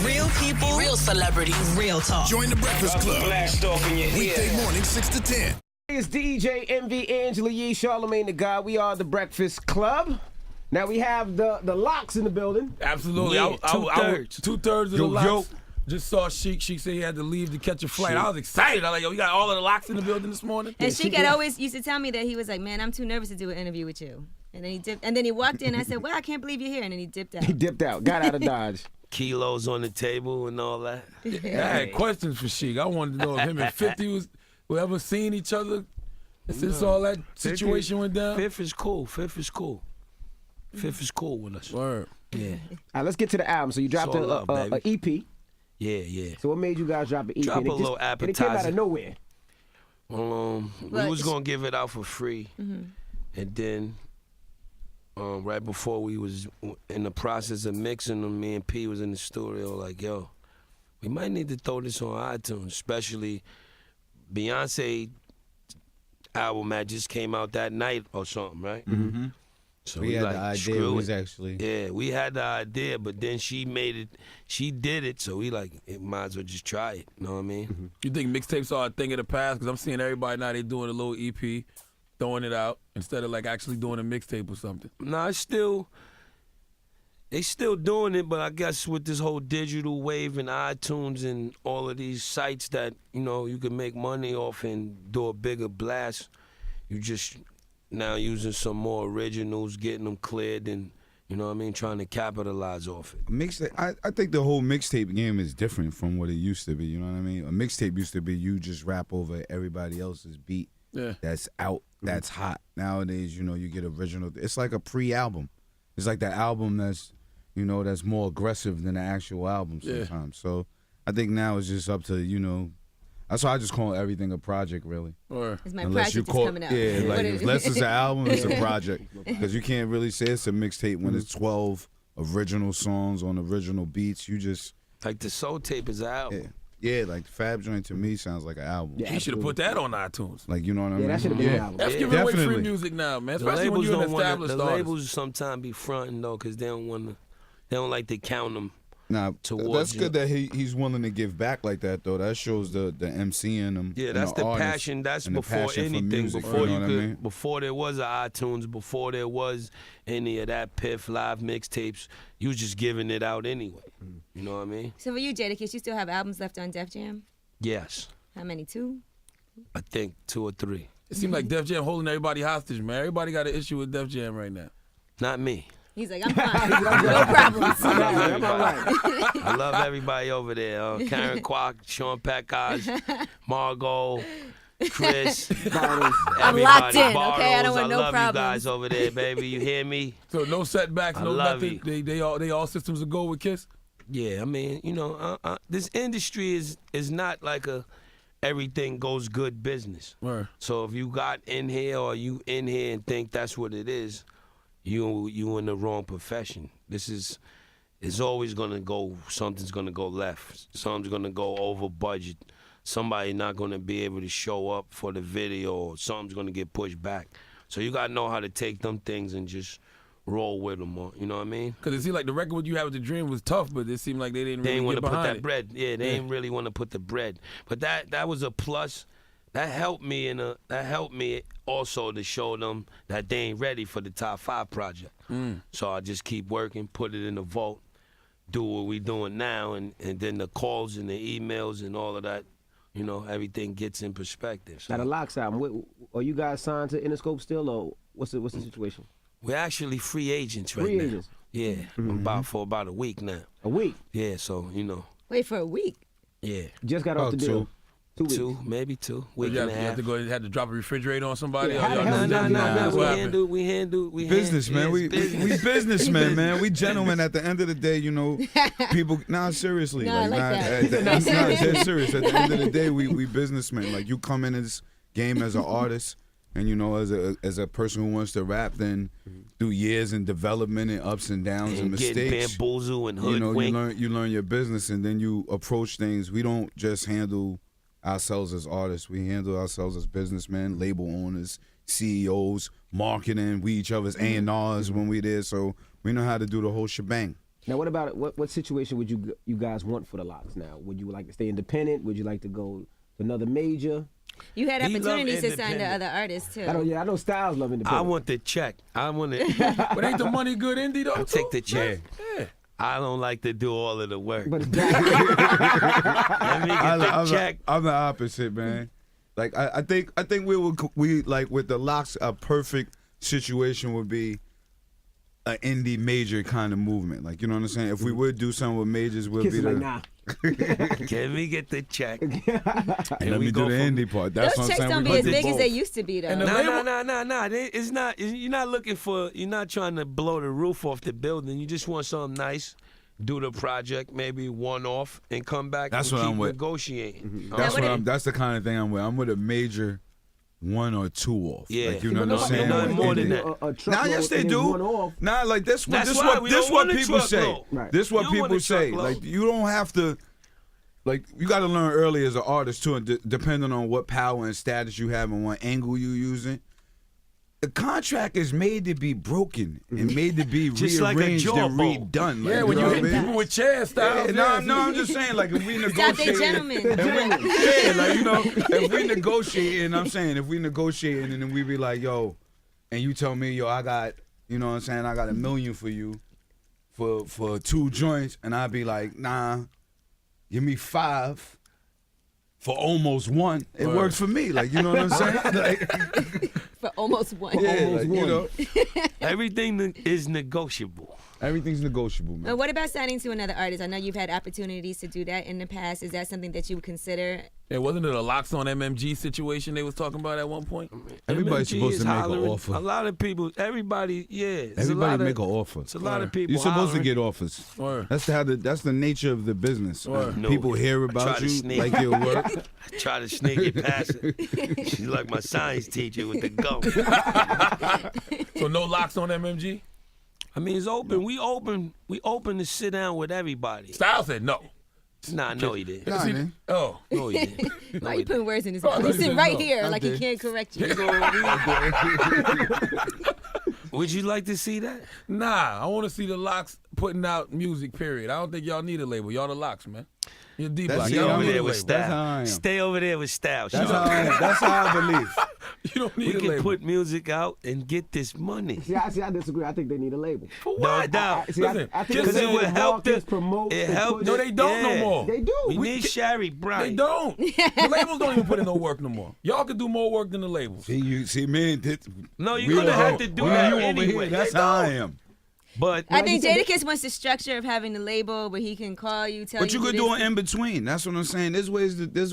Real people, real celebrities, real talk. Join the Breakfast Club. Blast off in your Weekday morning, 6 to 10. It's DJ MV Angela Yee, Charlamagne the God. We are the Breakfast Club. Now we have the locks in the building. Absolutely. Yeah, Two-thirds of the locks. Just saw Sheik. Sheik said he had to leave to catch a flight. I was excited. I was like, yo, we got all of the locks in the building this morning. And Sheik had always used to tell me that he was like, man, I'm too nervous to do an interview with you. And then he dipped. And then he walked in. I said, well, I can't believe you're here. And then he dipped out. He dipped out, got out of Dodge. Kilos on the table and all that. I had questions for Sheik. I wanted to know if him and 50 were ever seeing each other since all that situation went down. Fifth is cool. Fifth is cool with us. Word. Yeah. All right, let's get to the album. So you dropped It's all love, a EP. Yeah. So what made you guys drop an EP? Drop And a little and it came out appetizer. of nowhere. We was gonna give it out for free, and then right before we was in the process of mixing them, me and P was in the studio like, yo, we might need to throw this on iTunes, especially Beyonce album that just came out that night or something, right? Mm-hmm. So We had like, the idea. screw It was it. actually. Yeah, we had the idea, but then she made it. She did it, so we like, it might as well just try it. You know what I mean? You think mixtapes are a thing of the past? Because I'm seeing everybody now, they doing a little EP, throwing it out, instead of like actually doing a mixtape or something. Nah, they still doing it, but I guess with this whole digital wave and iTunes and all of these sites that, you know, you can make money off and do a bigger blast, you just now using some more originals, getting them cleared and, you know what I mean, trying to capitalize off it. Mixtape. I think the whole mixtape game is different from what it used to be. You know what I mean? A mixtape used to be you just rap over everybody else's beat. Yeah. That's out. That's hot. Nowadays, you know, you get original. It's like a pre-album. It's like the album that's, you know, that's more aggressive than the actual album sometimes. So I think now it's just up to, you know, that's why I just call everything a project, really. Or It's my Unless you project is call, coming out. yeah, like What is- unless it's an album, it's a project. Because you can't really say it's a mixtape when it's 12 original songs on original beats. You just, Like the Soul Tape is out. yeah, like the Fab joint to me sounds like an album. Yeah. he should have put that on iTunes. Like, you know what I mean? Yeah, that should have been an album. That's Yeah, giving away free definitely. music now, man. The Especially when labels you're an don't want established the artist. labels sometimes be fronting though, because they don't like to count them. Nah, Towards that's you. good that he's willing to give back like that, though. That shows the MC in him. Yeah, and that's the artist passion. That's and the before passion for anything. music, Before you you know could, what I mean? before there was a iTunes, before there was any of that Piff live mixtapes, you was just giving it out anyway. You know what I mean? So for you, Jadakiss, you still have albums left on Def Jam? Yes, How many? 2? I think 2 or 3. It seems like Def Jam holding everybody hostage, man. Everybody got an issue with Def Jam right now. Not me. He's like, I'm fine. No problems. I love everybody. I love everybody over there. Karen Kwok, Sean Pekaj, Margot, Chris. I'm locked in, okay? I don't want no I love problems. you guys over there, baby. You hear me? So no setbacks, I no love nothing. you. They all systems are go with Kiss. Yeah, I mean, you know, this industry is not like a everything goes good business. Word. So if you got in here or you in here and think that's what it is, you in the wrong profession. It's always gonna go. Something's gonna go left. Something's gonna go over budget. Somebody not gonna be able to show up for the video. Or something's gonna get pushed back. So you gotta know how to take them things and just roll with them. You know what I mean? Because it seemed like the record what you had with the Dream was tough, but it seemed like they didn't They really ain't want get to put behind that it. bread. Yeah, they ain't really want to put the bread. But that was a plus. That helped me also to show them that they ain't ready for the Top 5 project. So I just keep working, put it in the vault, do what we doing now, and then the calls and the emails and all of that, you know, everything gets in perspective. So Now the locks album. Are you guys signed to Interscope still, or what's the situation? we're actually free agents right Free now. agents. Yeah, for about a week now. A week. Yeah, so you know, Wait for a week. yeah, Just got off the deal. 2 weeks. maybe 2 You week have, and a you have half. to go. You had to drop a refrigerator on somebody. Yeah, or how y'all the hell just- did that happen? What happened? We handle Businessmen, we business. businessmen, man. We gentlemen. At the end of the day, you know, people. Nah, seriously, No, I like that. nah, dead serious. At the end of the day, we businessmen. Like you come in this game as an artist, and you know, as a person who wants to rap, then through years and development and ups and downs and and getting mistakes, bamboozled and you know, hoodwinked. you learn your business, and then you approach things. We don't just handle ourselves as artists. We handle ourselves as businessmen, label owners, CEOs, marketing. We each other's A&Rs when we there, so we know how to do the whole shebang. Now, what about what situation would you guys want for the Locks? Now, would you like to stay independent? Would you like to go to another major? You had He love opportunities to sign to independent. other artists too. I know Styles love independent. I want the check. I want it. But ain't the money good indie though? I'll take the too? check. Yeah. I don't like to do all of the work. But Let me get the check. I'm the opposite, man. Like I think we like with the Locks, a perfect situation would be an indie major kind of movement. Like, you know what I'm saying? If we would do something with majors, we'll Kiss be is the like, nah. Can we get the check? and And let we me go do the from- indie part. That's Those what I'm checks saying. don't We be as do big as both. they used to be though. And the No, label- no. It's not. You're not looking for. You're not trying to blow the roof off the building. You just want something nice. Do the project, maybe one off, and come back. That's and what keep I'm with. negotiating. That's what what it- I'm. That's the kind of thing I'm with. I'm with a major 1 or 2 off. Yeah. Like, you know what I'm Nobody saying? nothing more than that. Nah, yes they do. Nah, like this. That's This why what we this don't what want a people say. truckload. Right. This what You don't want people a say. truckload. Like you don't have to. Like you got to learn early as an artist too, and depending on what power and status you have and what angle you using. The contract is made to be broken and made to be Just like a rearranged and jawbone. redone. Like, Yeah, when you know hit what I mean? people with chair styles. No, I'm just saying, like, if we It's out there, negotiate, gentlemen. if we negotiating, I'm saying, if we negotiating and then we be like, yo, and you tell me, yo, I got, you know what I'm saying, I got $1 million for you for 2 joints, and I'd be like, nah, give me 5 for almost 1. It Word. works for me, like, you know what I'm saying? Like, For almost one. yeah, like, you know, Everything is negotiable. everything's negotiable, man. What about signing to another artist? I know you've had opportunities to do that in the past. Is that something that you would consider? Yeah, wasn't it a Locks on MMG situation they was talking about at one point? Everybody's MMG supposed is to make an hollering. offer. A lot of people, everybody, yeah. It's a Everybody lot make an of, offer. It's a lot of people. You're supposed hollering. to get offers. Word. That's the nature of the business. Word. No, People hear I try about to you, sneak. like your work. I try to sneak it past her. She's like my science teacher with the gum. So no Locks on MMG? I mean, it's open. We open to sit down with everybody. Styles said no. Nah, no, he didn't. Nah, See- man. Oh. No, he didn't. Why you putting words in his Oh, I mouth? thought He's you sitting said right no. here, I like he did. can't correct you. Would you like to see that? Nah, I want to see the Locks putting out music, period. I don't think y'all need a label. Y'all the Locks, man. You're D-Block. That's Stay Yeah, Y'all I'm over don't need there a with label. That's how I style. am. Stay over there with style. That's Sean. how I believe. You don't We need a can label. put music out and get this money. See, I disagree. I think they need a label. For No what? doubt. See, I Listen, think just Because they it need would to help market, the promote, it and helped. push. No, they don't no more. They do. We need Shari They Bryant. don't. The labels don't even put in no work no more. Y'all can do more work than the labels. See, man. No, you're gonna have to do that anyway. That's how I am. But I think Like you said, Jadakiss wants the structure of having the label where he can call you, tell But you you. could this do an thing. in between. That's what I'm saying. There's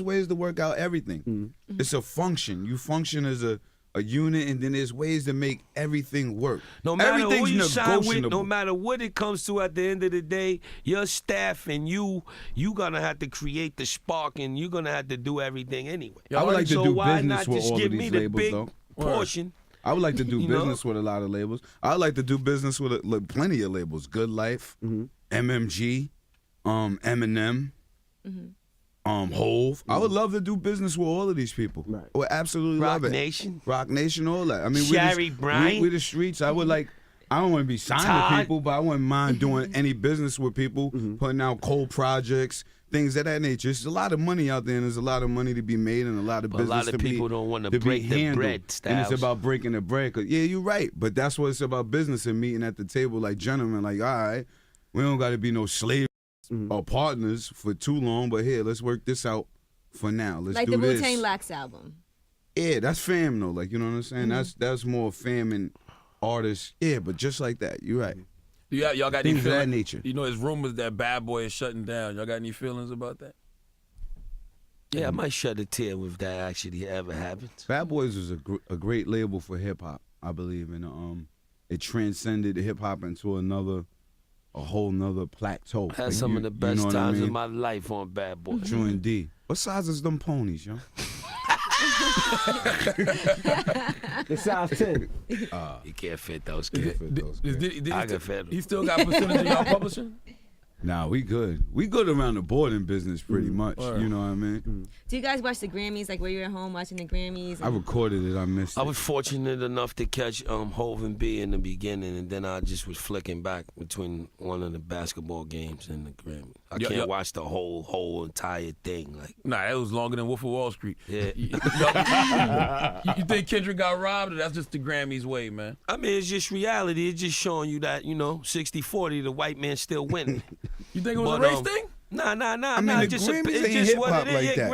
ways to work out everything. Mm-hmm. It's a function. You function as a unit, and then there's ways to make everything work. no matter who Everything's you sign with, negotiable. no matter what it comes to at the end of the day, your staff and you gonna have to create the spark, and you're gonna have to do everything anyway. I would like to so do why business not with just all of give these me the labels, big though. portion? I would like to do You know? business with a lot of labels. I would like to do business with plenty of labels. Good Life, MMG, Eminem, Hove. I would love to do business with all of these people. Right. I would absolutely Rock love it. Nation. Rock Nation, all that. I mean, Shari Bryant. we the streets. I would like. I don't want to be signed Todd. to people, but I wouldn't mind doing any business with people, putting out cold projects, things of that nature. There's a lot of money out there, and there's a lot of money to be made, and a lot of But a business lot of to be- people don't wanna to be break the handled. bread, And it's Styles. about breaking the bread. 'Cause, yeah, you're right, but that's what it's about: business and meeting at the table like gentlemen. Like, all right, we don't got to be no slaves or partners for too long, but here, let's work this out for now. Let's Like do the this. Wu-Tang Locks album. Yeah, that's fam though. Like, you know what I'm saying? That's more fam and artists. Yeah, but just like that, you're right. Y'all got any Things of that feelings? nature. You know, there's rumors that Bad Boy is shutting down. Y'all got any feelings about that? Yeah, I might shed a tear if that actually ever happens. Bad Boys was a great label for hip hop, I believe, and it transcended hip hop into a whole nother plateau. Had Like, some you- of the you best know what I times mean? of my life on Bad Boy. True indeed. What size is them ponies, yo? It sounds 10. You can't fit those Yeah, kids. for those Is guys. Diddy I still- can feel it. he still got percentage of y'all publishing? Nah, we good. We good around the board in business pretty much. You know what I mean? Do you guys watch the Grammys? Like, were you at home watching the Grammys? I recorded it. I missed it. I was fortunate enough to catch Hov and B in the beginning, and then I just was flicking back between one of the basketball games and the Grammy. I can't watch the whole entire thing. Like, Nah, that was longer than Wolf of Wall Street. yeah. You think Kendrick got robbed, or that's just the Grammys way, man? I mean, it's just reality. It's just showing you that, 60-40, the white man still winning. You think it was But, a race thing? Nah. I mean, the Grammys it's ain't just what hip-hop it is. like that.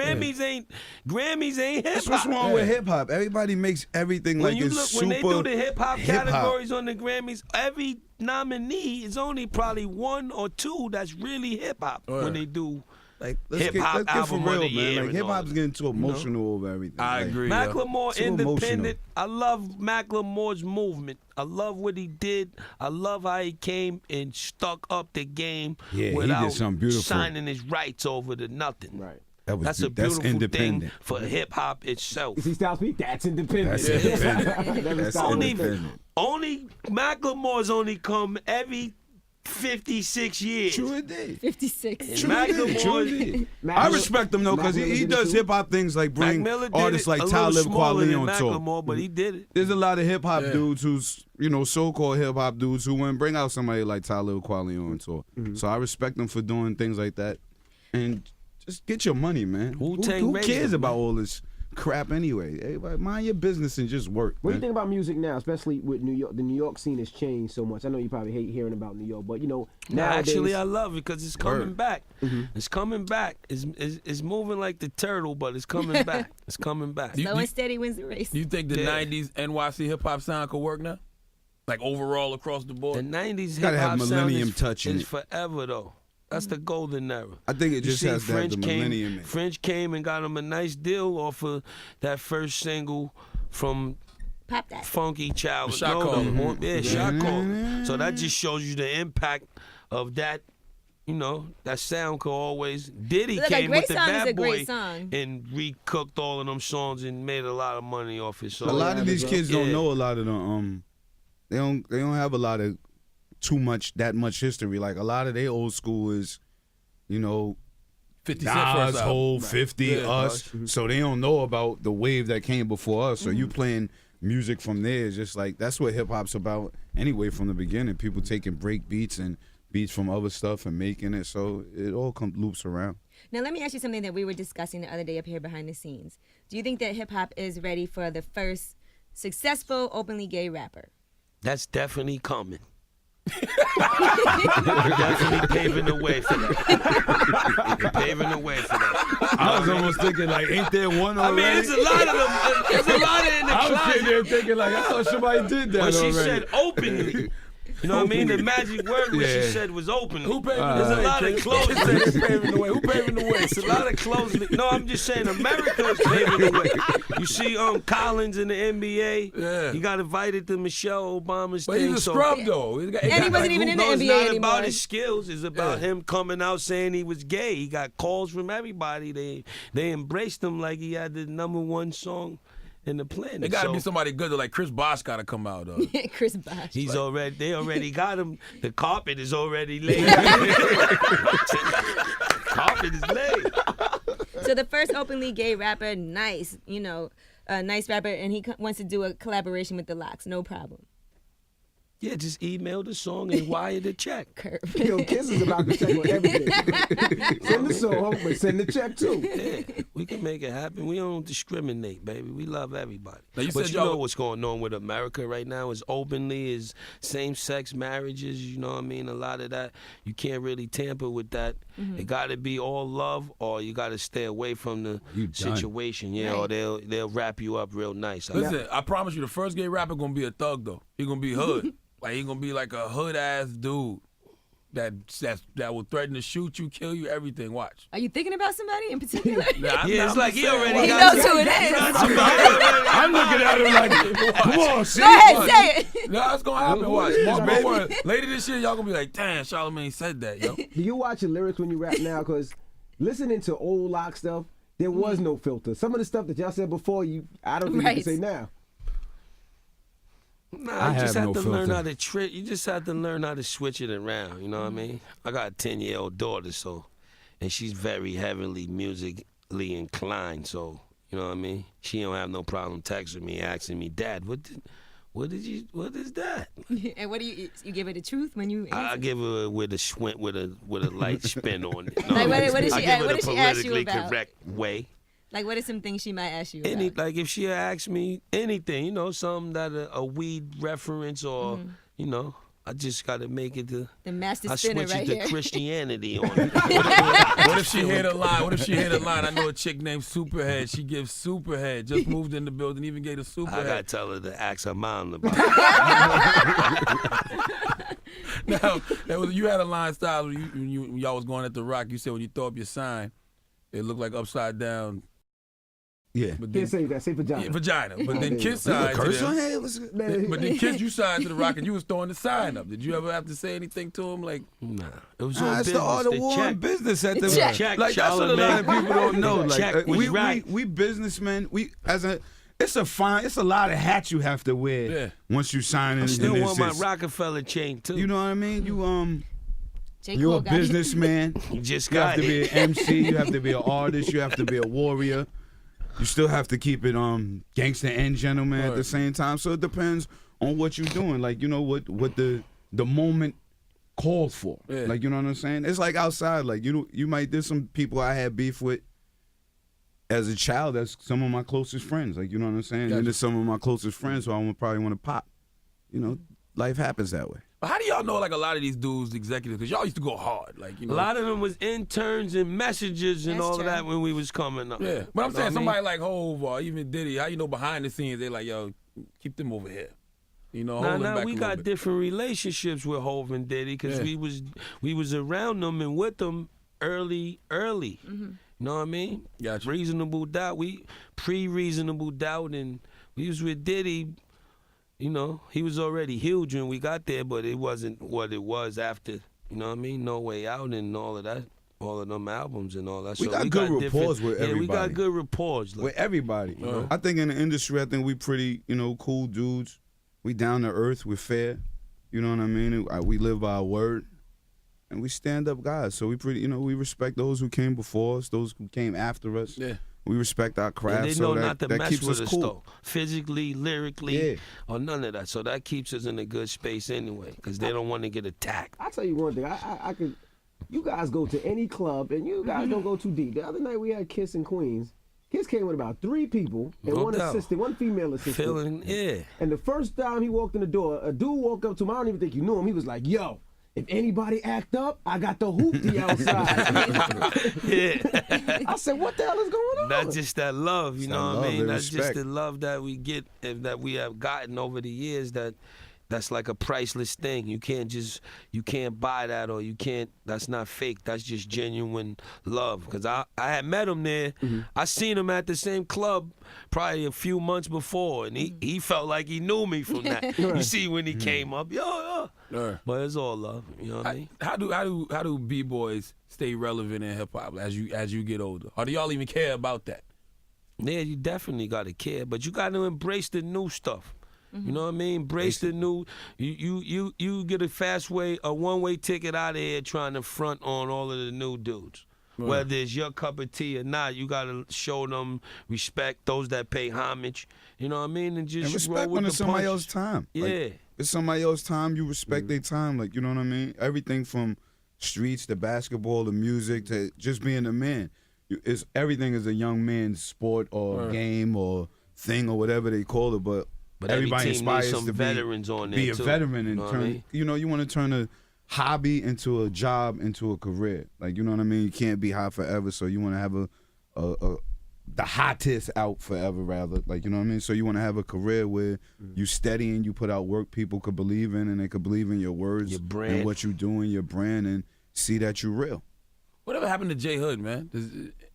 Grammys ain't hip That's hop. what's wrong with hip hop. Everybody makes everything When like you it's look, super when they do the hip hop hip-hop. categories on the Grammys, every nominee is only probably one or two that's really hip hop when they do. Like, Hip hop let's get for album of real, the year man. Like and hip all hop's that. getting too emotional over everything. I Like, agree. Macklemore Too independent. I love Macklemore's movement. I love what he did. I love how he came and stuck up the game Yeah, he did without something beautiful. signing his rights over to nothing. Right. That's a beautiful thing independent. for hip hop itself. You see Styles P? That's independent. That's independent. Never That's stop independent. Only Macklemore's only come every 56 years. True it did. 56. And True it did. True it Macklemore, did. Mac I Miller- respect him though, because Mac Miller he did it does too? hip hop things like Mac bring Miller did artists it like a little Talib smaller Kweli than on tour. Macklemore, but he did it. There's a lot of hip hop dudes who's, so-called hip hop dudes who wouldn't bring out somebody like Talib Kweli on tour. So I respect them for doing things like that. And just get your money, man. Wu-Tang Who raised cares them, about man. all this crap anyway? Everybody mind your business and just work. What do you man. think about music now, especially with New York? The New York scene has changed so much. I know you probably hate hearing about New York, but Nah, nowadays, actually, I love it because it's coming Word. back. It's coming back. It's moving like the turtle, but it's coming back. It's coming back. Slow and steady wins the race. Do you think the Yeah. 90s NYC hip hop sound could work now? Like overall across the The board? 90s hip Gotta have hop millennium sound touch in is it. forever though. That's the golden era. I think it You just see, has to have the millennium in it. French came and got him a nice deal off of that first single from Pop that. Funky Child. The Shot Caller. Yeah, Shot Caller. So that just shows you the impact of that. That sound could always. Diddy Look, a came great with the song is Bad a great Boy song. and recooked all of them songs and made a lot of money off it. So A lot of these kids don't Yeah. know a lot of the they don't have a lot of that much history. Like a lot of their old school is, 50 Cent first Nas, album. Hov, 50, Yeah, us. So they don't know about the wave that came before us. So you playing music from there is just like that's what hip hop's about anyway from the beginning. People taking break beats and beats from other stuff and making it. So it all loops around. Now, let me ask you something that we were discussing the other day up here behind the scenes. Do you think that hip hop is ready for the first successful openly gay rapper? That's definitely coming. We're definitely paving the way for that. We're paving the way for that. I was almost thinking like, ain't there one I already? mean, there's a lot of them. There's a lot of in the I was sitting closet. there thinking like, I thought somebody did that When she already. said openly, you know what I mean? The magic word when she Yeah. said was openly. Who paving There's the a way? lot of Who clothes. paving the way? Who paving the way? It's a lot of clothes. No, I'm just saying America is paving the way. You see Collins in the NBA. Yeah. He got invited to Michelle Obama's But thing. he's a so scrub, though. And he wasn't even in the No, it's NBA not anymore. about his skills. It's about him coming out saying he was gay. He got calls from everybody. They embraced him like he had the #1 song in the planet. It got to So be somebody good. Like Chris Bosh got to come out, though. Chris Bosh. they already got him. The carpet is already laid. Carpet is laid. So the first openly gay rapper, nice rapper, and he wants to do a collaboration with the Lox. No problem. Yeah, just email the song and wire the check. Curve. Kiss is about to check on everything. Send the song, but send the check too. Yeah, we can make it happen. We don't discriminate, baby. We love everybody. Now, you But said you y'all- know what's going on with America right now is openly is same-sex marriages. You know what I mean? A lot of that, you can't really tamper with that. It got to be all love, or you got to stay away from the You done. situation. Yeah, or they'll wrap you up real nice. Listen, I promise you, the first gay rapper going to be a thug, though. He going to be hood. Like, he going to be like a hood-ass dude that will threaten to shoot you, kill you, everything. Watch. Are you thinking about somebody in particular? Yeah, it's like he already He got knows who it is. I'm looking at him like, come on, see? Go ahead, say it. No, it's going to happen. Watch. Mark my word. Later this year, y'all going to be like, damn, Charlamagne said that, yo. Do you watch the lyrics when you rap now? Because listening to old Lock stuff, there was no filter. Some of the stuff that y'all said before, I don't think you Right. can say now. Nah, I you just have have no to learn filter. how to trick. You just have to learn how to switch it around. You know what I mean? I got a 10-year-old daughter, and she's very heavily musically inclined. So you know what I mean? She don't have no problem texting me, asking me, Dad, what is that? And what do you give her the truth when you answer? I give her with a light spin on it. Like, what did I she- give her what the did she ask you politically about? correct way. Like, what are some things she might ask you about? Like if she asks me anything, something that a weed reference or I just gotta make it to. The master I spinner switch right it to here. Christianity on it. What if she hit a line? I know a chick named Superhead. She gives Superhead. Just moved in the building, even gave a Superhead. I gotta tell her to ask her mom about it. Now, you had a line style when y'all was going at the Rock. You said when you throw up your sign, it looked like upside down. Yeah. But Can't say that. Say vagina. Yeah, vagina. But then Yeah. Kiss signed to Curse on them. here? But then Kiss, you signed to the Rock and you was throwing the sign up. Did you ever have to say anything to him? Like, Nah, it was all Nah, it's business. the art of The war check. and business at the Check. like that's what a lot of people don't know. The Like check was we right. we businessmen. It's a lot of hats you have to wear Yeah. once you sign in. I still in want this. my Rockefeller chain too. You know what I mean? J. You're Cole a got it. businessman. You just You have got to be it. an MC. You have to be an artist. You have to be a warrior. You still have to keep it gangster and gentleman at the same time. So it depends on what you're doing. Like what the moment called for. Yeah. Like you know what I'm saying? It's like outside. Like there's some people I had beef with as a child. That's some of my closest friends. Like you know what I'm saying? Gotcha. And there's some of my closest friends who I would probably want to pop. Life happens that way. how do y'all know like a lot of these dudes, executives? Because y'all used to go hard. Like, A lot of them was interns and messengers and That's all true. of that when we was coming up. Yeah, but I'm You know saying what I somebody mean? like Hov or even Diddy, how you know behind the scenes they like, yo, keep them over here. Hold them back we a got little bit. different relationships with Hov and Diddy because Yeah. we was around them and with them early. Mm-hmm. You know what I mean? Gotcha. Reasonable doubt. We pre-reasonable doubt, and we was with Diddy. He was already huge when we got there, but it wasn't what it was after. You know what I mean? No Way Out and all of that, all of them albums and all that. We So got good different- rapport with Yeah, we everybody. got good rapport. With everybody. I think in the industry, I think we pretty, cool dudes. We down to earth. We're fair. You know what I mean? We live by our word, and we stand up guys. So we pretty, we respect those who came before us, those who came after us. Yeah. We respect our craft. And they so know that, not to that mess keeps with us us cool. though, physically, lyrically, Yeah. or none of that. So that keeps us in a good space anyway, because they don't want to get attacked. I'll tell you one thing. I could. You guys go to any club and you guys don't go too deep. The other night we had Kiss in Queens. Kiss came with about 3 people and No one doubt. assistant, one female assistant. Feeling, yeah. And the first time he walked in the door, a dude walked up to him. I don't even think you knew him. He was like, "Yo, if anybody act up, I got the hoopty outside." Yeah. I said, "What the hell is going on?" That's just that love, you It's know that what I love mean? and That's just respect. the love that we get and that we have gotten over the years that's like a priceless thing. You can't buy that or that's not fake. That's just genuine love. Cause I had met him there. I seen him at the same club probably a few months before and he felt like he knew me from that. You see when he came up, yo. Yeah. But it's all love, you know what I mean? How do b-boys stay relevant in hip hop as you get older? Or do y'all even care about that? Yeah, you definitely gotta care, but you gotta embrace the new stuff. You know what I mean? Embrace the new. You get a one-way ticket out of here trying to front on all of the new dudes. Whether it's your cup of tea or not, you gotta show them respect. Those that pay homage. You know what I mean? And just And respect roll with when the it's somebody punches. else's time. Like, Yeah. it's somebody else's time. You respect their time. Like, you know what I mean? Everything from streets to basketball to music to just being a man. Everything is a young man's sport or game or thing or whatever they call it. But every everybody team needs inspires some to veterans on there be a too. veteran and You know what I turn. mean? You want to turn a hobby into a job into a career. Like, you know what I mean? You can't be hot forever, so you want to have the hottest out forever, rather. Like, you know what I mean? So you want to have a career where you steady and you put out work people could believe in, and they could believe in your words, Your brand. and what you doing, your brand, and see that you're real. Whatever happened to J Hood, man?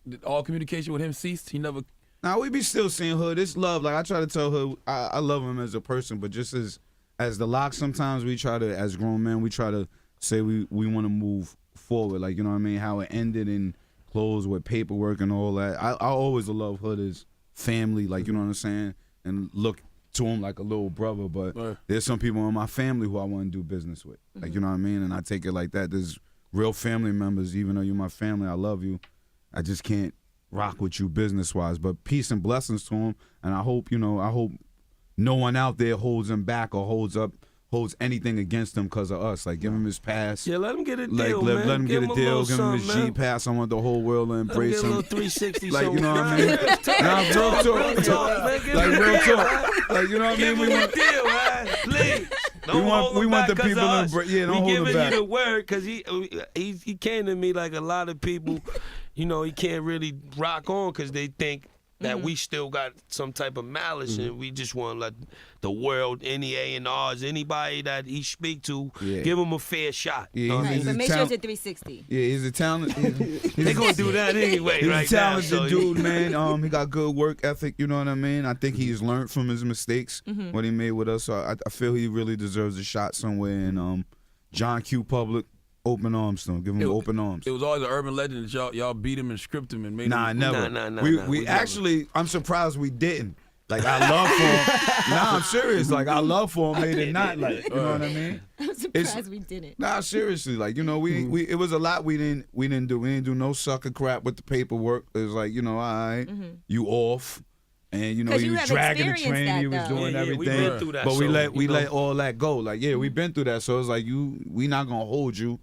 Did all communication with him cease? He never. Now we be still seeing Hood. It's love. Like I try to tell Hood, I love him as a person, but just as the Lock, sometimes we try to, as grown men, we try to say we want to move forward. Like, you know what I mean? How it ended and closed with paperwork and all that. I always love Hood as family. Like, you know what I'm saying? And look to him like a little brother, but there's some people in my family who I want to do business with. Like, you know what I mean? And I take it like that. There's real family members, even though you're my family, I love you. I just can't rock with you business-wise. But peace and blessings to him. And I hope no one out there holds him back or holds anything against him because of us. Like, give him his pass. Yeah, let him get a deal, man. Let him get a deal. Give him his something, G pass. I want the whole world to embrace him. Let him get a little 360 Like, something. you know what I mean? Nah, real talk. Like, real talk. Like, you know what I Give mean? him a deal, man. Please. Don't hold we him want back the 'cause people of to us. don't hold We him giving back. you the word because he came to me like a lot of people, you know, he can't really rock on because they think that we still got some type of malice and we just want to let the world, any A&Rs, anybody that he speak to, give him a fair shot. Yeah, know what I Right, mean? but make sure it's a 360. Yeah, he's a talent. They gonna do that anyway, He's right a talented now. So dude, man. He got good work ethic. You know what I mean? I think he's learned from his mistakes, what he made with us. So I feel he really deserves a shot somewhere. And John Q. Public, open arms to him. Give him open arms. It was always an urban legend that y'all beat him and script him and made him. Never. Nah, we we never. actually, I'm surprised we didn't. Like, I love for him. Nah, I'm serious. Like, I love for him, made it not like, you know what I mean? I'm surprised we didn't. Nah, seriously. Like, you know, we it was a lot we didn't do. We didn't do no sucker crap with the paperwork. It was like, you know, all right, you off. And you know 'Cause he you was have dragging the experienced train, that, he was though. doing Yeah, we everything. been through that, but we so, let you know. all that go. Like, yeah, we've been through that. So it's like we not gonna hold you.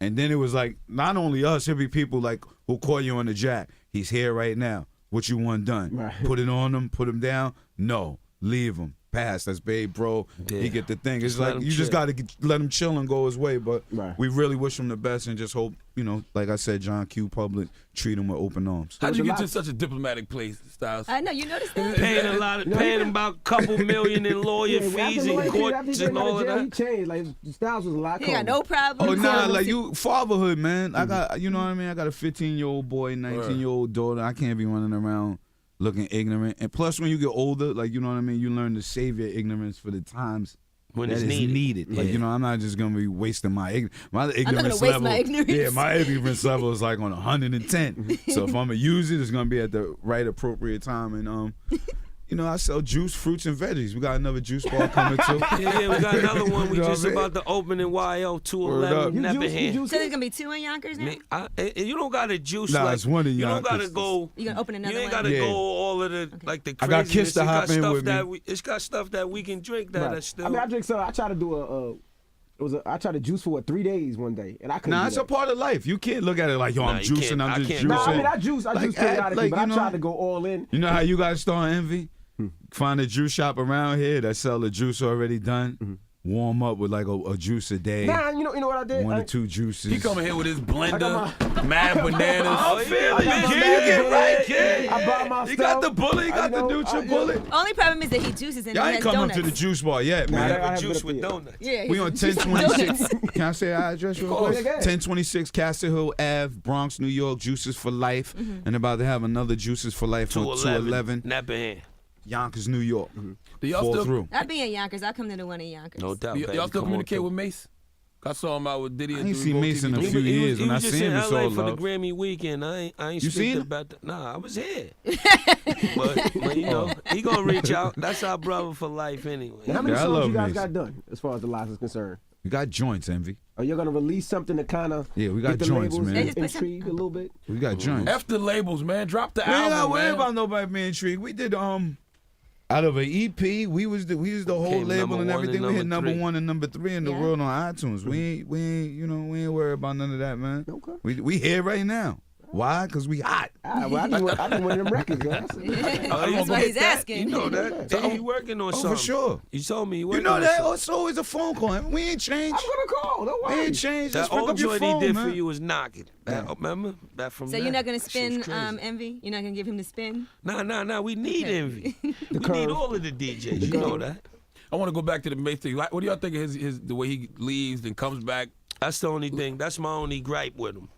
And then it was like not only us, it'll be people like who call you on the jack. He's here right now. What you want done? Right. Put it on him. Put him down. No, leave him. Pass. That's babe, bro. Yeah. He get the thing. It's Just let like him you just chill. gotta let him chill and go his way. But Right. we really wish him the best and just hope, you know, like I said, John Q. Public treat him with open arms. How'd you There's a get to lot- such a diplomatic place, Styles? I know, you noticed that? paying a lot, paying him about a couple million in lawyer Yeah, after fees Lloyd and Pierce, after he courts came and out of all of jail, He that. changed. Like, Styles was a lot He got colder. no problem. Oh, nah, calling like him you, fatherhood, man. I got, you know what I mean? I got a 15-year-old boy, 19-year-old daughter. I can't be running around looking ignorant. And plus, when you get older, like, you know what I mean? You learn to save your ignorance for the times When that it's is needed. Like, Yeah. you know, I'm not just going to be wasting my ignorance. My ignorance waste level. my ignorance. Yeah, my ignorance level is like on 110. So if I'm going to use it, it's going to be at the right appropriate time. And, you know, I sell juice, fruits, and veggies. We got another juice bar coming too. Yeah, we got another one. We You know just what I mean? about to open in YO Word up. 211 You Nepperhan. juice So there's gonna be 2 in Yonkers now? You don't gotta juice Nah, like it's one in you don't gotta Yonkers. go. You gonna open another You ain't one? gotta Yeah. go all of the like the I got craziness. Kiss to It got hop in stuff with that me. it's got stuff that we can drink that Right. are still. I mean, I drink so. I tried to do I tried to juice for 3 days one day, and I couldn't. Nah, do it's that. a part of life. You can't look at it like, yo, I'm Nah, you juicing, can't. I'm I just can't. juicing. No, I mean, I juice Like, periodically, like, but you I know- tried to go all in. You know how you guys start envy? Find a juice shop around here that sell the juice already done. Warm up with like a juice a day. Nah, you know what I did? 1 I- or 2 juices. He coming here with his blender, I mad bananas. Oh, yeah, I got my man. Kid, you bag get in. right, kid. I bought my You got the stuff. bullet, you I got the know, Nutra I- bullet. Only problem is that he juices and Y'all he ain't has come donuts. up to the juice bar yet, Nah, man. I haven't Juice been with up donuts. Yeah, We on he's juicing 1026. donuts. Can I say our address real course. quick? Yeah, go ahead. 1026 Castle Hill Ave, Bronx, New York. Juices for life, and about to have another Juices for life on 211 Nepperhan. Yonkers, New York. Do y'all Fall still, through. I'll be in Yonkers. I'll come to the one in Yonkers. No doubt. y'all baby. still Come on communicate through. with Mace? I saw him out with Diddy. I and ain't Three seen Gold Mace in TV. a few years. He When I was just seen in him, it's LA all for the love. Grammy weekend. I ain't You speak seen him? about that. Nah, I was here. but you know, he gonna reach out. That's our brother for life anyway. Now, how many Yeah, I songs love you guys Mace. got done as far as the lives is concerned? We got joints, Envy. Are you gonna release something to kind of Yeah, we got get the joints, labels man. They just put some- intrigued a little bit? We got joints. F the labels, man. Drop the We ain't gotta album, worry man. about nobody being intrigued. We did out of an EP, we was the whole Came label number and one everything. and We hit number number three. 1 and number 3 in the Yeah. world on iTunes. We ain't worried about none of that, man. Okay. We here right now. Why? Cause we hot. Well, I just want one of them records. Man. That's why he's asking. You know that. Yeah, he working on Oh, something. for sure. You told me he You working know on that? something. Oh, it's always a phone call. We ain't changed. I'm gonna call. Don't We worry. ain't changed. That Just pick old up your joint phone, he did man. for you was knocking. Remember that from So that? you're not gonna That shit was spin crazy. Envy? You're not gonna give him the spin? Nah. We need envy. We need curve. all of the DJs. You know that. I want to go back to the Mace thing. Like, what do y'all think of his the way he leaves and comes back? That's the only thing. That's my only gripe with him.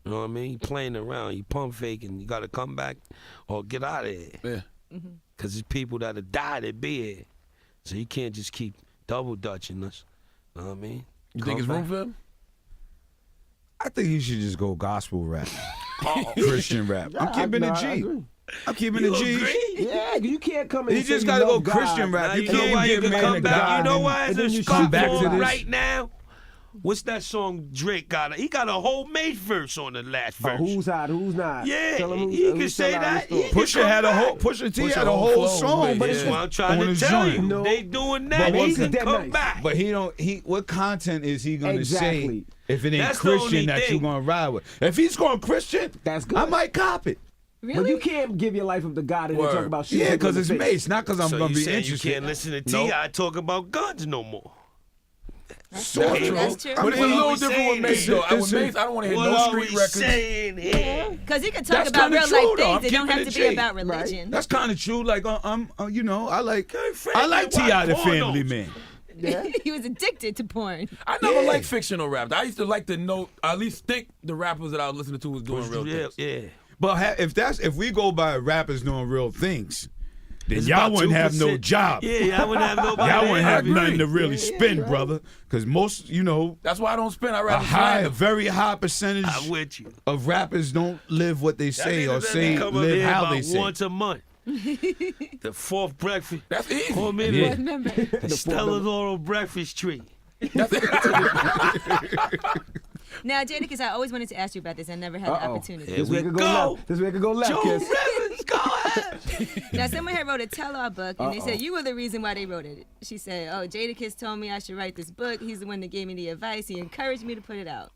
You know what I mean? He playing around. He pump faking. You got to come back or get out of here. Yeah. Because there's people that have died that be here. So you can't just keep double dutching us. You know what I mean? You Come think it's room back. for him? I think he should just go gospel rap, Christian rap. I'm keeping I it G. agree. I'm keeping You the G. agree? Yeah, you can't come in. He and say just you gotta go love God. Christian rap. Now You you know can't why be you a can man come of back. God You know and- why and then it's you a come back to song this. right now? What's that song Drake got? He got a whole made verse on the last But verse. who's hot? Who's not? Yeah, Tell 'em who- he who's can say selling that. the store. He can Pusha had a whole come Pusha T Pusha had a whole whole flow, song, man. but That's it's what I'm trying on to his tell joint. you. No. They doing But that. He wasn't can that come nice? back. But he don't. What content is he gonna Exactly. say if it ain't That's the only Christian that thing. you gonna ride with? If he's going Christian, That's good. I might cop it. But Really? you can't give your life up to God and then Word. talk about shit. Yeah, because in it's the face. Mace, not because I'm So gonna you be saying interested. you can't listen to Nope. T.I. talk about guns no more? Sort true. of. That's true. But it's a What little are we different with saying Mace, here? though. With Mace, I don't want to hear What no are street we records. saying here? Because he can talk That's about kinda real true, life though. things. I'm It don't keeping have it to be G. about religion. That's kind of true. Like you know, I like Frank, I like you watch T.I. the pornos. Family Man. Yeah. He was addicted to porn. I never liked fictional rap. I used to like to know, at least think the rappers that I was listening to was doing real Yeah, things. yeah. But if we go by rappers doing real things, then It's y'all about wouldn't have no 2%. job. Yeah, y'all wouldn't have nobody. Y'all wouldn't have agree. nothing to really spin, brother. Because most, That's why I don't spin. I a rather very high percentage I'm with you. of rappers don't live what they say or say come up live here how about they say. once a month. The fourth breakfast. That's easy. Call me Yeah. the Stella Laurel breakfast tree. Now, Jadakiss, I always wanted to ask you about this. I never had the Uh-oh. opportunity. Here This we way could go go. left. This way could go left, Joe Kiss. Rivers, go ahead. Now, someone had wrote a tell-all book, and they Uh-oh. said you were the reason why they wrote it. She said, "Oh, Jadakiss told me I should write this book. He's the one that gave me the advice. He encouraged me to put it out."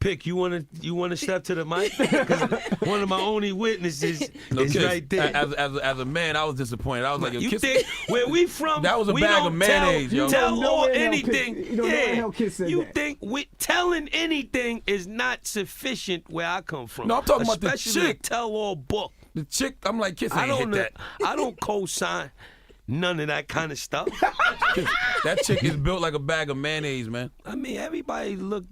Pick, you wanna step to the mic? 'Cause one of my only witnesses is Kiss, right there. As a man, I was disappointed. I was like, yo, You Kiss, think where we from? That was a we bag don't of mayonnaise, yo. tell You know or where the hell anything. Kiss- you know where the hell Kiss said you that. think telling anything is not sufficient where I come from? No, I'm talking about the Especially chick. a tell-all book. the chick, I'm like, Kiss I ain't don't hit that. I don't co-sign none of that kind of stuff. Kiss, that chick is built like a bag of mayonnaise, man. I mean, everybody looks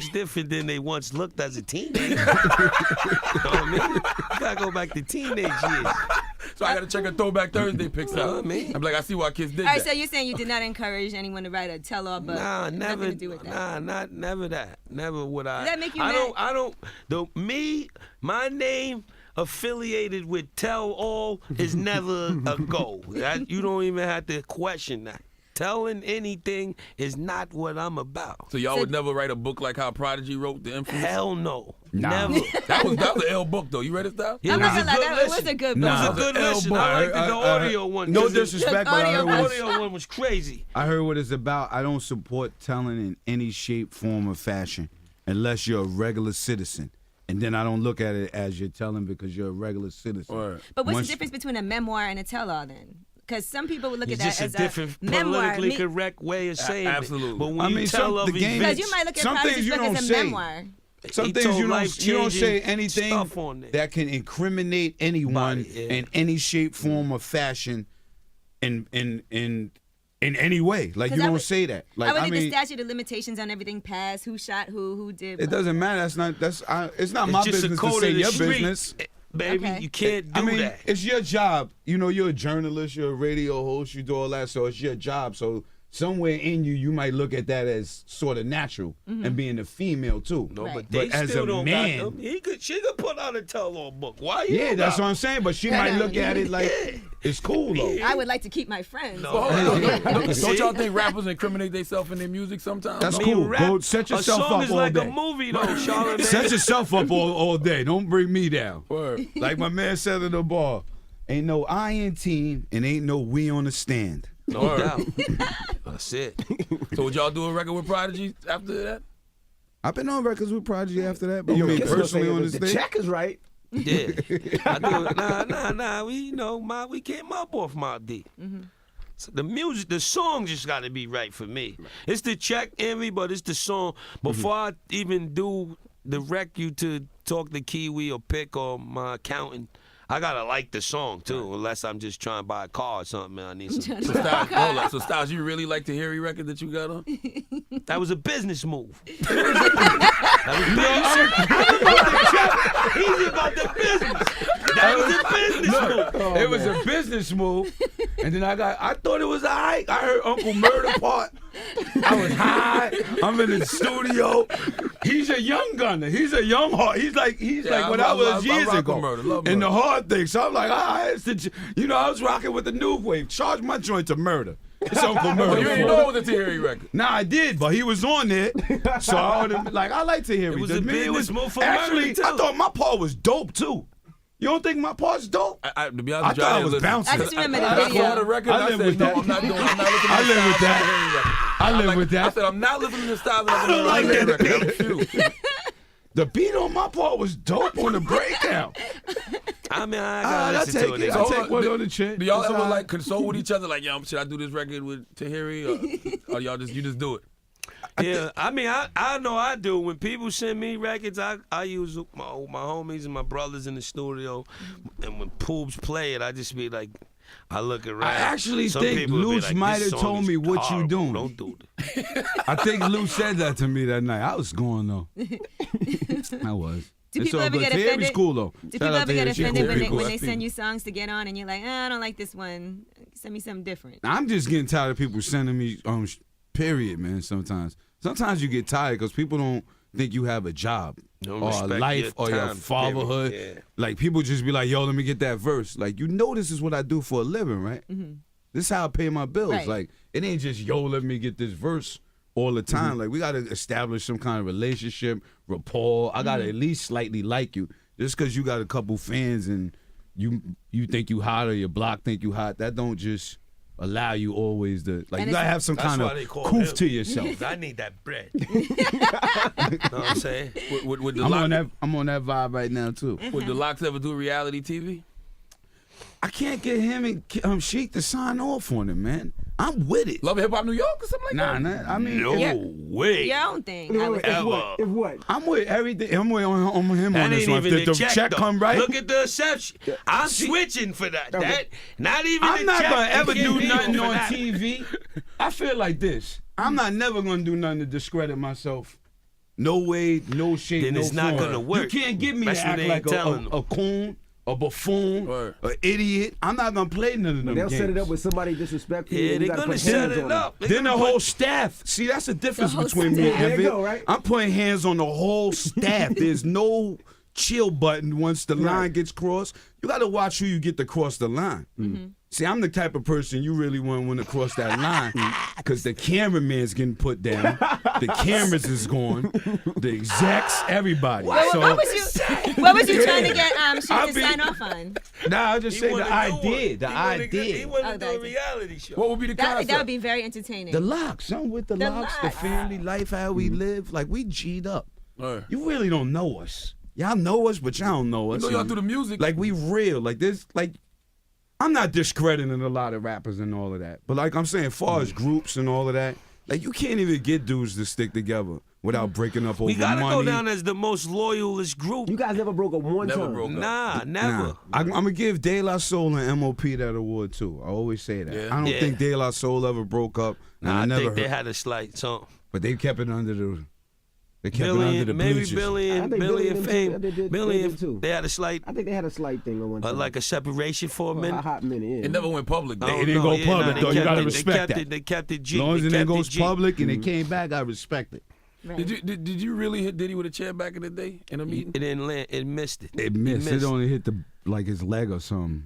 different than they once looked as a teenager. You know what I mean? You gotta go back to teenage years. So I got to check her Throwback Thursday pics Know out. what I mean? I'm like, I see why Kiss did All right, that. so you're saying you did not encourage anyone to write a tell-all book? Nah, never. Nothing to do with that. Never that. Never would I. Does that make you I mad? don't. My name affiliated with Tell All is never a goal. You don't even have to question that. Telling anything is not what I'm about. So y'all would never write a book like how Prodigy wrote The Infamous? Hell no. Nah. Never. That was an L book, though. You read it, Style? Yeah, I'm it not was gonna a lie, good it was listen. a good It book. was Nah. a good L listen. book. I liked the audio one. No 'cause disrespect, but I audio heard The what was- it's, audio one was crazy. I heard what it's about. I don't support telling in any shape, form, or fashion unless you're a regular citizen. And then I don't look at it as you're telling because you're a regular citizen. Word. But what's Once- the difference between a memoir and a tell-all then? Because some people would look It's at that just as a different memoir. politically correct way of saying absolutely. it. But when I you mean, tell some- of the game- Because events, you might look at Some Prodigy's things you book don't as a say. memoir. Some He things told you don't say life-changing anything stuff on there. that can incriminate anyone Body, yeah. in any shape, form, or fashion in any way. Like 'Cause you I don't would- say that. Like I would I think mean, the statute of limitations on everything passed, who shot who did it what. doesn't matter. It's not it's my just a business to code say of the your street. business. Baby, Okay. you can't do I mean, that. it's your job. You know, you're a journalist, you're a radio host, you do all that, so it's your job. So somewhere in you, you might look at that as sort of natural and being a female too. No, Right. but they But as still a don't man- got them. She could put out a tell-all book. Why you? Yeah, don't that's got what I'm saying. But she might look at it like it's cool though. I would like to keep my friends. No. Well, hold on. Don't See? y'all think rappers incriminate themselves in their music sometimes? That's I mean, cool. rap- Go set yourself a song up is all like day. a movie, though, Charlamagne. Set yourself up all day. Don't bring me down. Word. Like my man said in the bar, ain't no I in team and ain't no we on the stand. No Word. doubt. That's it. So would y'all do a record with Prodigy after that? I've been on records with Prodigy after that, but Yo, you mean Kiss gonna personally say on it, the the stage? check is right. Yeah. I do it. Nah. We came up off Mobb Deep. So the music, the song just got to be right for me. It's the check, Envy, but it's the song. Before I even do direct you to talk to Kiwi or Pick or my accountant, I gotta like the song too, unless I'm just trying to buy a car or something and I need some. So Styles, hold up. So Styles, you really like the Harry record that you got on? That was a business move. He's about the business. That was a business move. It was a business move, and then I thought it was all right. I heard Uncle Murder part. I was high. I'm in the studio. He's a young gunner. He's a young heart. He's like when I was years ago Love in murder. the hard thing. So I'm like, I was rocking with the new wave. Charge my joint to murder. It's Uncle Oh, Murder. you didn't know it was a Tahiri record. Nah, I did, but he was on there. So I would have, like, I like Tahiri. It was The a big- man it was is- more for Actually, murder, too. I thought my part was dope too. You don't think my part's dope? To be I honest with you, thought I didn't was listen. bouncing. I just remember the I video. saw the record. I I live said, with no, that. I'm not listening I to live with that. Tahiri record. I live like- with that. I said, I'm not listening to Styles. I don't like that. record. I'm confused. The beat on my part was dope on the breakdown. I mean, I I gotta listen take to it. it. I take one on the chin. Do y'all It's ever all right. like consult with each other? Like, yo, should I do this record with Tahiri? Or y'all you just do it? Yeah, I mean, I know I do. When people send me records, I use my homies and my brothers in the studio. And when Poobs play it, I just be like, I look around. I actually Some think people be Luce like, might "This have song told is me what you horrible. doing." Don't do that. I think Lou said that to me that night. I was going though. I was. Do It's people all ever good. get Tahiri's offended? cool though. Do Shout people out ever to get Tahiri. She offended cool. when Cool. they That's send you songs to get on and you're like, I don't like this one. Send me something different. I'm just getting tired of people sending me period, man. Sometimes you get tired because people don't think you have a job Don't or a respect life your or your time, fatherhood. period, yeah. Like people just be like, yo, let me get that verse. Like, you know, this is what I do for a living, right? This is how I pay my bills. Right. Like, it ain't just, yo, let me get this verse all the time. Like, we got to establish some kind of relationship, rapport. I got to at least slightly like you. Just because you got a couple fans and you think you hot or your block think you hot, that don't just allow you always to, like, And you got to it's- have some That's kind why they of call coof him. to yourself. I need that bread. You know what I'm saying? Would the I'm on Locks, that. I'm on that vibe right now too. would the Locks ever do reality TV? I can't get him and Sheik to sign off on it, man. I'm with it. Love and Hip Hop New York or something like that? I mean, No Yeah. way. Your own thing. I would If think. what? If what? I'm with everything. I'm with on him That on this ain't one. even If the check though. come right, Look at the exception. I'm switching for that. Okay. That not even. I'm the not check gonna ever can do get nothing me on for that. TV. I feel like this. I'm not never gonna do nothing to discredit myself. No way, no shape, Then no it's not form. gonna work. You can't get me to Especially act they like ain't telling a coon, a buffoon, Word. an idiot. I'm not gonna play none of them They'll games. set it up with somebody disrespectful. Yeah, and you they're gotta gonna put set hands it on up. They Then the gonna whole put- staff. See, that's the difference The whole between me and staff. There you Envy. go, right? I'm putting hands on the whole staff. There's no chill button once the line Right. gets crossed. You got to watch who you get to cross the line. See, I'm the type of person you really want to cross that line because the cameraman's getting put down, the cameras is gone, the execs, everybody. What, So what was you trying to get Sheik I'll to be- sign off on? nah, I just He say wanna the do idea, one. the He wanna idea. He wanted Oh, to do the a idea. reality show. What would be the That concept? would be very entertaining. The locks, I'm with the locks, the Locks. family life, how we live. Like, we G'd up. Word. You really don't know us. Y'all know us, but y'all don't know us. know y'all through the music. Like, we real. Like, this, like, I'm not discrediting a lot of rappers and all of that. But, like I'm saying, as far as groups and all of that, like, you can't even get dudes to stick together without breaking up over We gotta money. go down as the most loyalist group. You guys never broke up one Never time. broke up. Nah, never. Nah, I'm gonna give De La Soul and MOP that award too. I always say that. Yeah. I don't Yeah. think De La Soul ever broke up. And Nah, I I never think they heard, had a slight something. but they kept it under the. They kept it Billy under and, the maybe bleachers. Billy I and think Billy Billy and and them Fame. too. They did- Billy they and did too. they had a slight, I think they had a slight thing on one time. like a separation for a For a minute. hot minute. Yeah. It never went public. I though. don't It didn't know. go Yeah, public, nah, though. You kept gotta it- respect kept that. It, they kept it As G. long as They it didn't kept go G. public and it came back, I respect it. Right. Did you really hit Diddy with a chair back in the day in a meeting? It didn't land. It missed it. It missed. He It only hit the like his leg or something.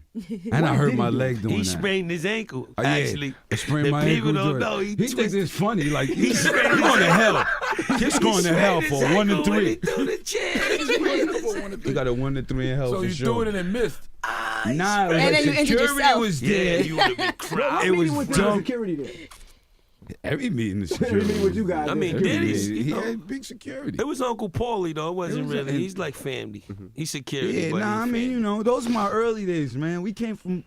And I hurt my leg doing He that. sprained his ankle. Oh, yeah. Actually, I sprained the my people ankle don't doing know. it. He He thinks twisted. it's funny. Like he's sprained going to his hell. Just going to hell Sprained for his 1 to ankle when 3. He threw the chair. You got a 1 to 3 in hell So for you sure. threw it and it missed. Nah, And then you injured security yourself. was Yeah, there. you would have been What crying. It was meeting was there dumb. security there? Every meeting is Every security. meeting with you guys. I mean, there. Diddy's, He you know, had big security. it was Uncle Paulie though. It wasn't It was really. a- He's like family. He's security. Yeah, but nah, I he's mean, family. you know, those are my early days, man. We came from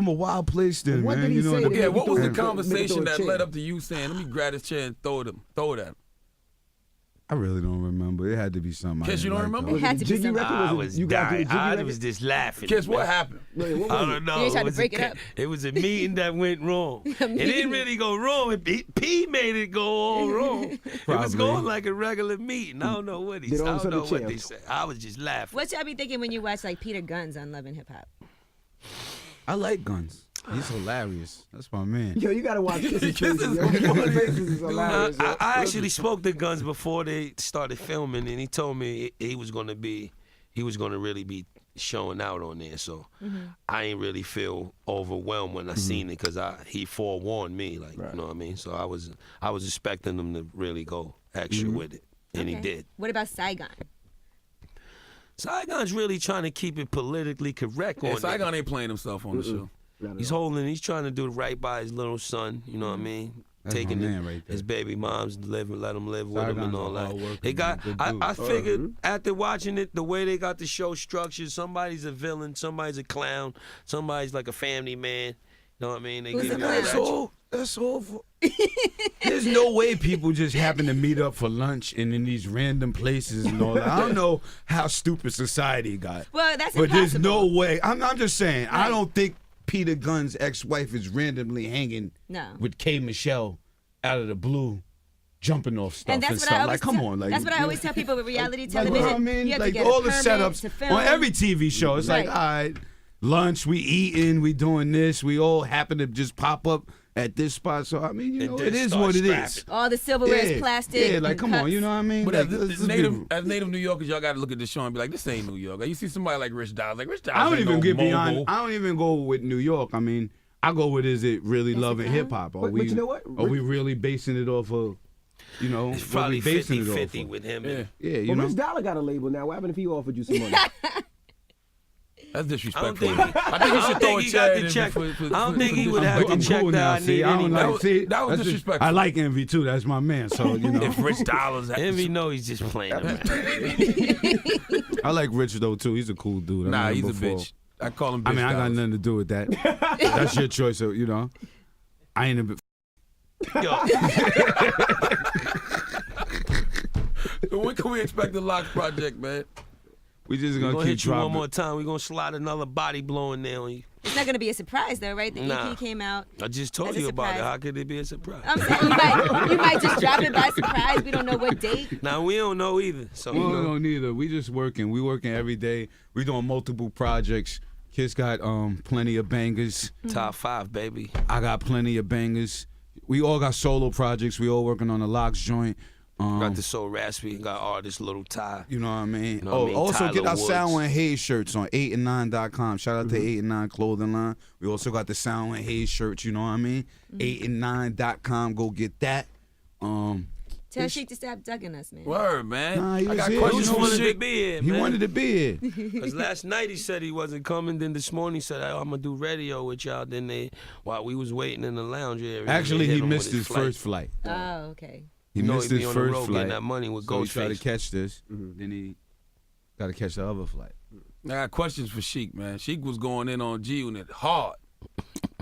a wild place then, What man. did he You know, say the- to Yeah, him? what was the Throw- conversation throw a that chair. led up to you saying, "Let me grab this chair and throw it at him"? I really don't remember. It had to be something. Kiss, you don't remember? It had to be Jiggy something. record? I Was it- was you guys did a dying. Jiggy I record? was just laughing. Kiss, what man. happened? Wait, what I was don't it? know. You tried to was break it a, up? It was a meeting that went wrong. It meeting. didn't really go wrong. P made it go all wrong. It was Probably. going like a regular meeting. I don't know what he Did said. all I of a don't know sudden what chair. they said. I was just laughing. What y'all be thinking when you watch like Peter Guns on Love and Hip Hop? I like guns. He's hilarious. That's my man. Yo, you gotta watch this. This Is is crazy, yo. funny. This is hilarious. yo. I actually spoke to Guns before they started filming, and he told me he was gonna really be showing out on there. So I ain't really feel overwhelmed when I seen it because he forewarned me, like you know what I mean. So I was expecting him to really go extra with it, and he did. What about Saigon? Saigon's really trying to keep it politically correct on Yeah, it. Saigon ain't playing himself on the show. He's trying to do right by his little son, you know what I mean? That's Taking my man right there. his baby moms live and let him live with him Saigon's and all a hard that. worker, They got. man. Good dude. I figured after watching it, the way they got the show structured, somebody's a villain, somebody's a clown, somebody's like a family man. You know what I mean? They Who's give the you clown? that. That's awful. There's no way people just happen to meet up for lunch and in these random places and all that. I don't know how stupid society got. Well, that's but there's no impossible. way. I'm just saying. I Right. don't think Peter Gunn's ex-wife is randomly hanging No. with K. Michelle out of the blue, jumping off stuff And that's what stuff. I always Like, come tell, on, like that's what I always tell people with reality like, television. you know what I mean? You have Like to get all a the permit setups to film. on every TV show. It's like, Right. all right, lunch, we eating, we doing this. We all happen to just pop up at this spot. So I mean, you And know, then it is start what it is. scrapping. All the silverware is Yeah, plastic. yeah, like and come on, cups. you know what I mean? But Like, as let's native be- New Yorkers, y'all got to look at this show and be like, this ain't New York. Like, you see somebody like Rich Dollaz. Like, Rich Dollaz I don't ain't even no get beyond. mogul. I don't even go with New York. I mean, I go with is it really Yes, loving it hip hop? But you know what? Are we really basing it off of? You know, It's what probably we basing it off 50-50 of? with him. Yeah. and- Yeah, you Well, know. Rich Dollar got a label now. What happened if he offered you some money? That's I disrespectful. don't think. I think he I should don't throw think a he got check the in check. for- I don't think he would I'm have the cool check now. that I See, need I don't anyway. like. was- See, that was that's just- disrespectful. I like Envy too. That's my man. So you know, If Rich Dollaz had Envy know he's just playing around. I like Rich though too. He's a cool dude. I Nah, met him he's a before. bitch. I call him bitch I mean, I got Dollaz. nothing to do with that. That's your choice. So, you know, I ain't a bit. Yo, When can we expect the Locks project, man? We just we're gonna gonna keep hit you one dropping. more time. We're gonna slide another body blowing there on you. It's not going to be a surprise, though, right? The Nah. EP came out. I just told As a you about it. surprise. How could it be a surprise? I'm saying you might just drop it by surprise. We don't know what date. Now we don't know either. So We you know. don't either. We just working. We working every day. We doing multiple projects. Kids got plenty of bangers. Top 5, baby. I got plenty of bangers. We all got solo projects. We all working on the Locks joint. Got the Soul Raspy. Got artist Little Ty. You know what I mean? know what I mean? Also Tyler get our Woods. Sound and Haze shirts on 8and9.com. Shout out to 8and9 clothing line. We also got the Sound and Haze shirts, you know what I mean? 8and9.com, go get that. Tell Sheik to stop ducking us, man. Word, man. Nah, he I was got here. questions He You know for wanted to Sheik. be here, He man. wanted to be here. Because last night he said he wasn't coming. Then this morning he said, oh, I'm going to do radio with y'all. Then while we was waiting in the lounge area. Actually, they hit he him with missed his flight. first flight. Oh, okay. He You know missed he be his on the first road flight. getting that money with so he tried to Ghostface. catch this. Then he got to catch the other flight. I got questions for Sheik, man. Sheik was going in on G-Unit hard.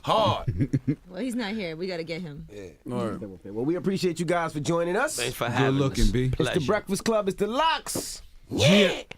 Hard. Well, he's not here. We got to get him. Word. Well, we appreciate you guys for joining us. Thanks for Good having looking, us. B. It's the Pleasure. Breakfast Club. It's the Locks. Yeah.